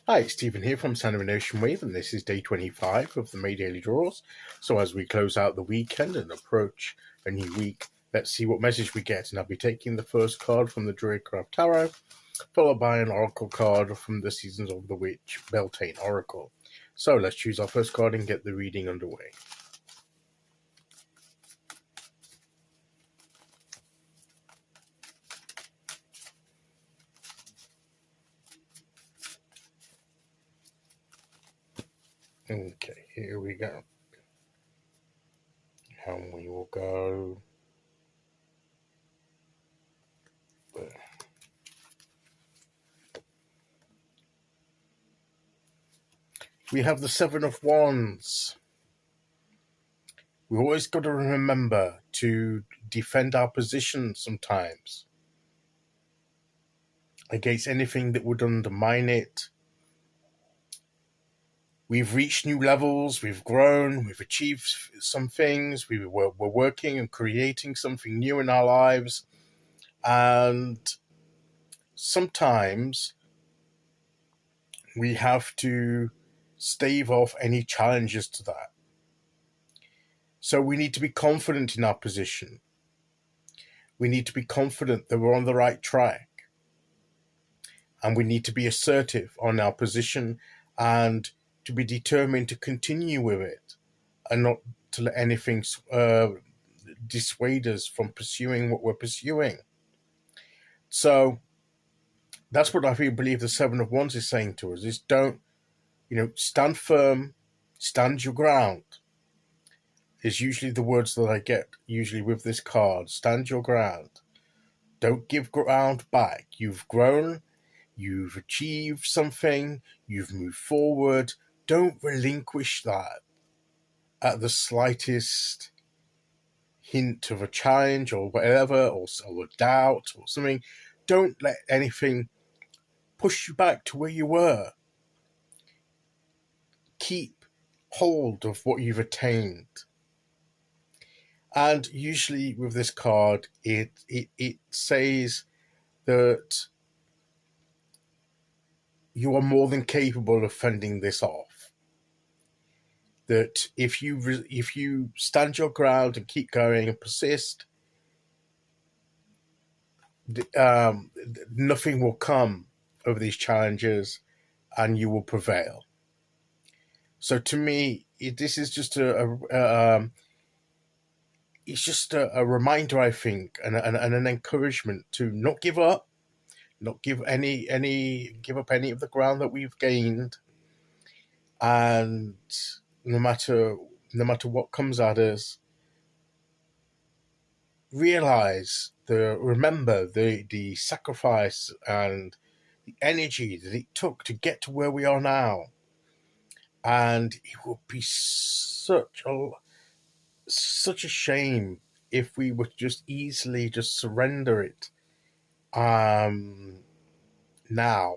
Hi, it's Stephen here from Sound of an Ocean Wave, and this is day 25 of the May Daily Draws. So as we close out the weekend and approach a new week, let's see what message we get. And I'll be taking the first card from the Druidcraft Tarot, followed by an Oracle card from the Seasons of the Witch Beltane Oracle. So let's choose our first card and get the reading underway. Okay, here we go. And we will go there. We have the Seven of Wands. We always got to remember to defend our position sometimes against anything that would undermine it. We've reached new levels, we've grown, we've achieved some things, we're working and creating something new in our lives, and sometimes we have to stave off any challenges to that. So we need to be confident in our position. We need to be confident that we're on the right track. And we need to be assertive on our position and to be determined to continue with it and not to let anything dissuade us from pursuing what we're pursuing. So that's what I believe the Seven of Wands is saying to us, is don't, stand firm, stand your ground. Is usually the words that I get usually with this card. Stand your ground. Don't give ground back. You've grown, you've achieved something, you've moved forward. Don't relinquish that at the slightest hint of a challenge or whatever, or a doubt or something. Don't let anything push you back to where you were. Keep hold of what you've attained. And usually with this card, it says that you are more than capable of fending this off. That if you stand your ground and keep going and persist, nothing will come of these challenges, and you will prevail. So to me, this is just it's just a reminder, I think, and an encouragement to not give up, not give up any of the ground that we've gained, and no matter what comes at us, remember the sacrifice and the energy that it took to get to where we are now, and it would be such a shame if we would just easily just surrender it now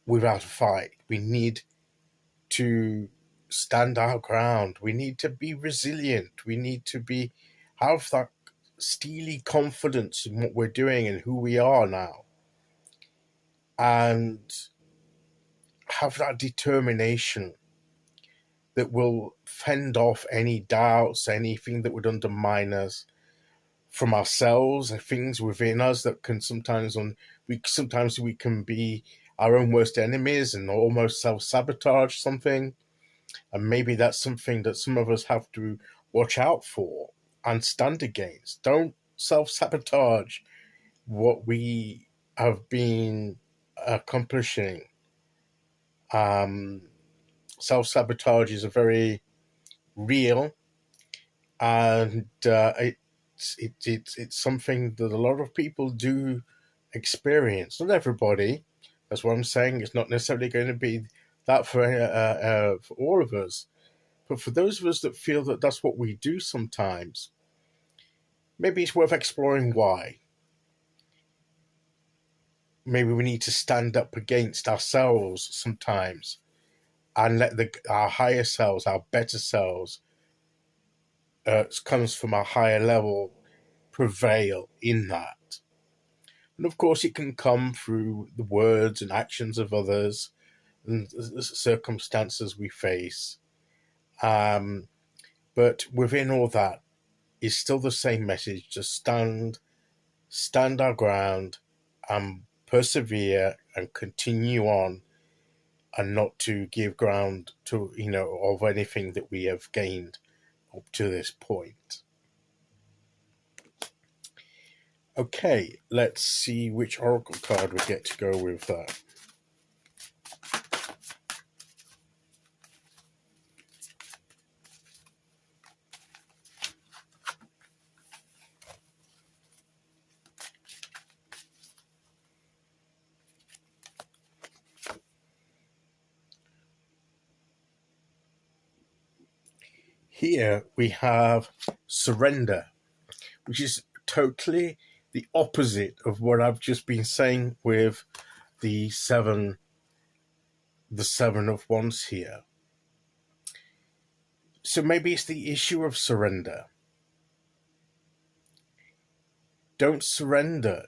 without a fight. We need to stand our ground. We need to be resilient. We need to have that steely confidence in what we're doing and who we are now, and have that determination that will fend off any doubts, anything that would undermine us from ourselves, and things within us that can sometimes we can be our own worst enemies and almost self-sabotage something. And maybe that's something that some of us have to watch out for and stand against. Don't self-sabotage what we have been accomplishing. Self-sabotage is a very real, and it's something that a lot of people do experience. Not everybody. That's what I'm saying. It's not necessarily going to be that for all of us. But for those of us that feel that that's what we do sometimes, maybe it's worth exploring why. Maybe we need to stand up against ourselves sometimes and let our higher selves, our better selves, comes from our higher level, prevail in that. And of course, it can come through the words and actions of others and the circumstances we face. But within all that is still the same message: to stand our ground, and persevere and continue on, and not to give ground to of anything that we have gained up to this point. Okay, let's see which oracle card we get to go with that. Here we have surrender, which is totally the opposite of what I've just been saying with the seven of wands here. So maybe it's the issue of surrender. Don't surrender.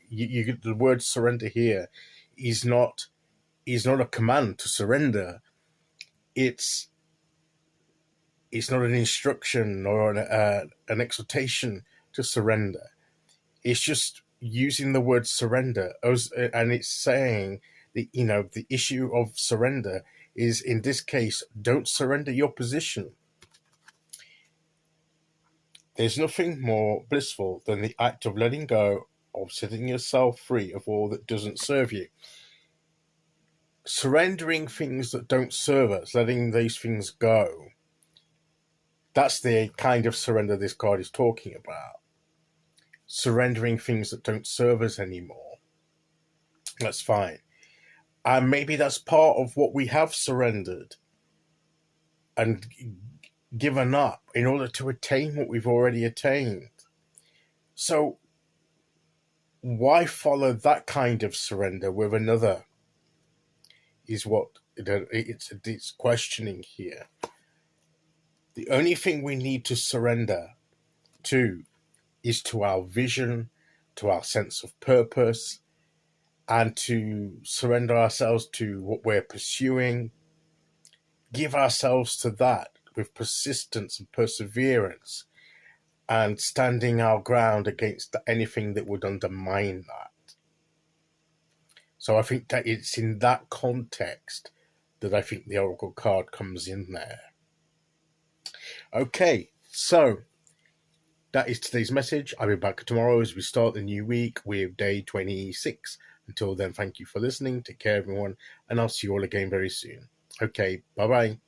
You the word surrender here is not a command to surrender. It's not an instruction or an exhortation to surrender. It's just using the word surrender, and it's saying the issue of surrender is, in this case, don't surrender your position. There's nothing more blissful than the act of letting go, of setting yourself free of all that doesn't serve you. Surrendering things that don't serve us, letting those things go, that's the kind of surrender this card is talking about. Surrendering things that don't serve us anymore. That's fine. And maybe that's part of what we have surrendered and given up in order to attain what we've already attained. So why follow that kind of surrender with another, is what it's questioning here. The only thing we need to surrender to is to our vision, to our sense of purpose, and to surrender ourselves to what we're pursuing. Give ourselves to that with persistence and perseverance, and standing our ground against anything that would undermine that. So I think that it's in that context that I think the oracle card comes in there. Okay, so that is today's message. I'll be back tomorrow as we start the new week with day 26. Until then, thank you for listening. Take care, everyone, and I'll see you all again very soon. Okay, bye-bye.